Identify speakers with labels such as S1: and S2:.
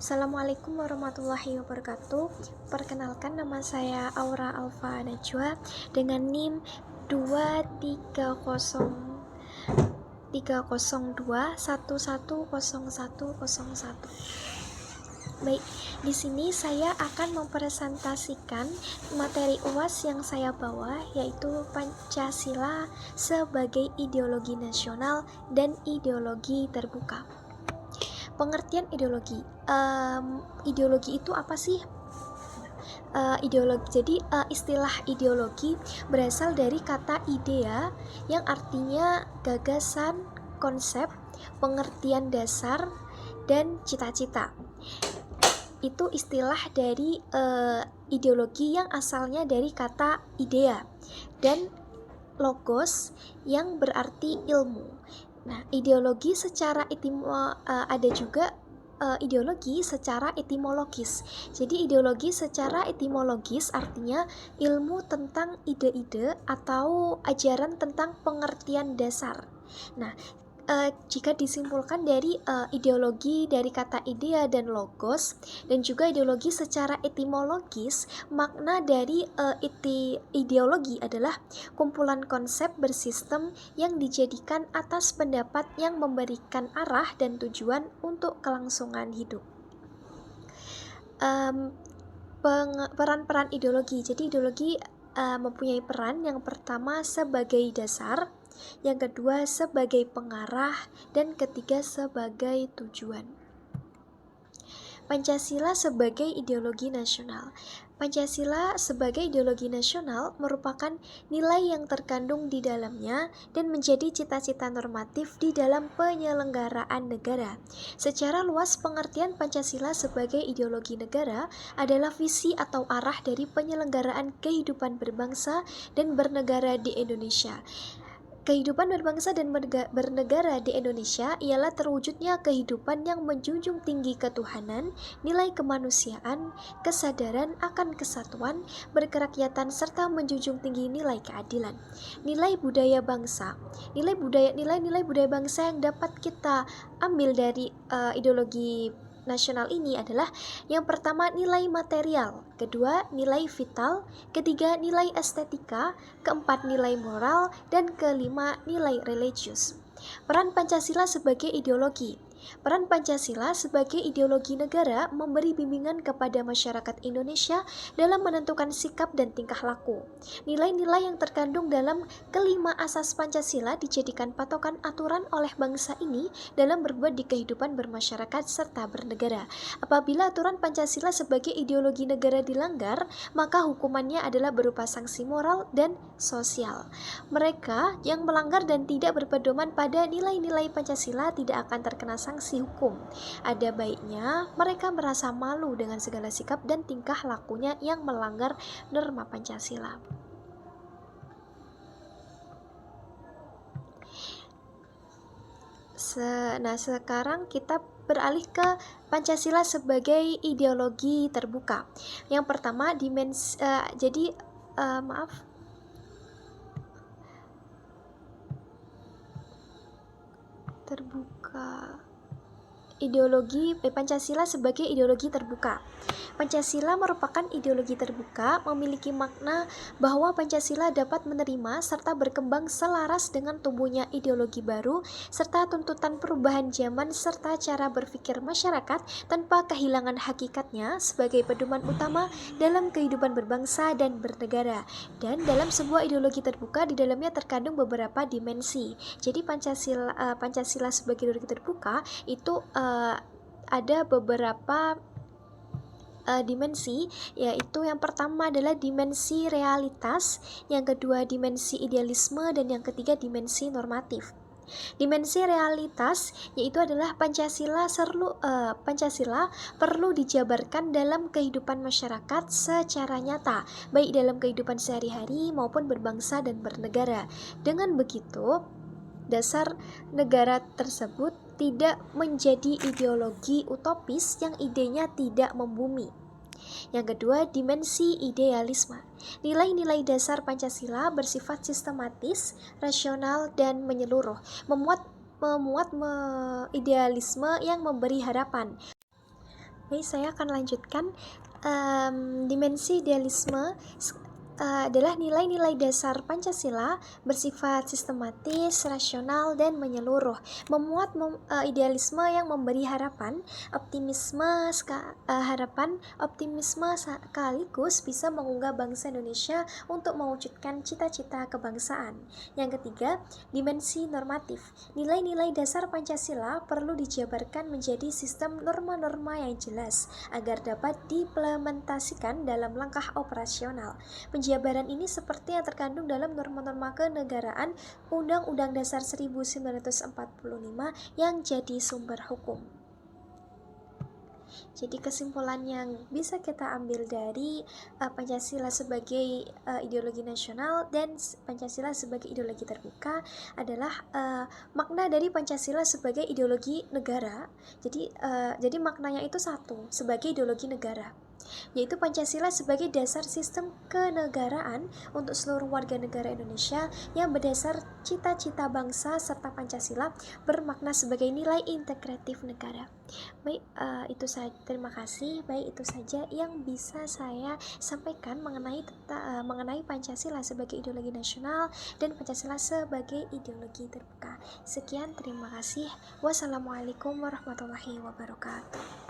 S1: Assalamualaikum warahmatullahi wabarakatuh. Perkenalkan, nama saya Aura Alfa Najwa dengan NIM 2302302110101. Baik, di sini saya akan mempresentasikan materi UAS yang saya bawa, yaitu Pancasila sebagai ideologi nasional dan ideologi terbuka. Pengertian ideologi. Ideologi itu apa sih? Istilah ideologi berasal dari kata idea yang artinya gagasan, konsep, pengertian dasar, dan cita-cita. Itu istilah dari ideologi yang asalnya dari kata idea, dan logos yang berarti ilmu. Nah, ideologi secara ada juga ideologi secara etimologis. Jadi ideologi secara etimologis artinya ilmu tentang ide-ide atau ajaran tentang pengertian dasar. Nah, jika disimpulkan dari ideologi dari kata idea dan logos, dan juga ideologi secara etimologis, makna dari ideologi adalah kumpulan konsep bersistem yang dijadikan atas pendapat yang memberikan arah dan tujuan untuk kelangsungan hidup. Peran-peran ideologi. Jadi ideologi mempunyai peran yang pertama sebagai dasar, yang kedua sebagai pengarah, dan ketiga sebagai tujuan. Pancasila sebagai ideologi nasional. Pancasila sebagai ideologi nasional merupakan nilai yang terkandung di dalamnya dan menjadi cita-cita normatif di dalam penyelenggaraan negara. Secara luas, pengertian Pancasila sebagai ideologi negara adalah visi atau arah dari penyelenggaraan kehidupan berbangsa dan bernegara di Indonesia. Kehidupan berbangsa dan bernegara di Indonesia ialah terwujudnya kehidupan yang menjunjung tinggi ketuhanan, nilai kemanusiaan, kesadaran akan kesatuan, berkerakyatan, serta menjunjung tinggi nilai keadilan. Nilai budaya bangsa. Nilai-nilai budaya bangsa yang dapat kita ambil dari ideologi nasional ini adalah yang pertama nilai material, kedua nilai vital, ketiga nilai estetika, keempat nilai moral, dan kelima nilai religius. Peran Pancasila sebagai ideologi. Peran Pancasila sebagai ideologi negara memberi bimbingan kepada masyarakat Indonesia dalam menentukan sikap dan tingkah laku. Nilai-nilai yang terkandung dalam kelima asas Pancasila dijadikan patokan aturan oleh bangsa ini dalam berbuat di kehidupan bermasyarakat serta bernegara. Apabila aturan Pancasila sebagai ideologi negara dilanggar, maka hukumannya adalah berupa sanksi moral dan sosial. Mereka yang melanggar dan tidak berpedoman pada nilai-nilai Pancasila tidak akan terkena sanksi hukum. Ada baiknya mereka merasa malu dengan segala sikap dan tingkah lakunya yang melanggar norma Pancasila. Nah, sekarang kita beralih ke Pancasila sebagai ideologi terbuka. Yang pertama, Pancasila sebagai ideologi terbuka. Pancasila merupakan ideologi terbuka, memiliki makna bahwa Pancasila dapat menerima serta berkembang selaras dengan tumbuhnya ideologi baru serta tuntutan perubahan zaman serta cara berpikir masyarakat tanpa kehilangan hakikatnya sebagai pedoman utama dalam kehidupan berbangsa dan bernegara. Dan dalam sebuah ideologi terbuka, di dalamnya terkandung beberapa dimensi. Jadi Pancasila sebagai ideologi terbuka itu ada beberapa dimensi, yaitu yang pertama adalah dimensi realitas, yang kedua dimensi idealisme, dan yang ketiga dimensi normatif. Dimensi realitas yaitu adalah Pancasila perlu dijabarkan dalam kehidupan masyarakat secara nyata, baik dalam kehidupan sehari-hari maupun berbangsa dan bernegara. Dengan begitu, dasar negara tersebut tidak menjadi ideologi utopis yang idenya tidak membumi. Yang kedua, dimensi idealisme. Nilai-nilai dasar Pancasila bersifat sistematis, rasional, dan menyeluruh, memuat idealisme yang memberi harapan. Baik, saya akan lanjutkan. Dimensi idealisme adalah nilai-nilai dasar Pancasila bersifat sistematis, rasional, dan menyeluruh, memuat idealisme yang memberi harapan optimisme sekaligus bisa mengunggah bangsa Indonesia untuk mewujudkan cita-cita kebangsaan. Yang ketiga, dimensi normatif. Nilai-nilai dasar Pancasila perlu dijabarkan menjadi sistem norma-norma yang jelas agar dapat diimplementasikan dalam langkah operasional. Penjabaran ini seperti yang terkandung dalam norma-norma kenegaraan Undang-Undang Dasar 1945 yang jadi sumber hukum. Jadi kesimpulan yang bisa kita ambil dari Pancasila sebagai ideologi nasional dan Pancasila sebagai ideologi terbuka adalah makna dari Pancasila sebagai ideologi negara. Jadi maknanya itu satu, sebagai ideologi negara, yaitu Pancasila sebagai dasar sistem kenegaraan untuk seluruh warga negara Indonesia yang berdasar cita-cita bangsa, serta Pancasila bermakna sebagai nilai integratif negara. Baik, itu saja. Terima kasih. Baik, itu saja yang bisa saya sampaikan mengenai Pancasila sebagai ideologi nasional dan Pancasila sebagai ideologi terbuka. Sekian, terima kasih. Wassalamualaikum warahmatullahi wabarakatuh.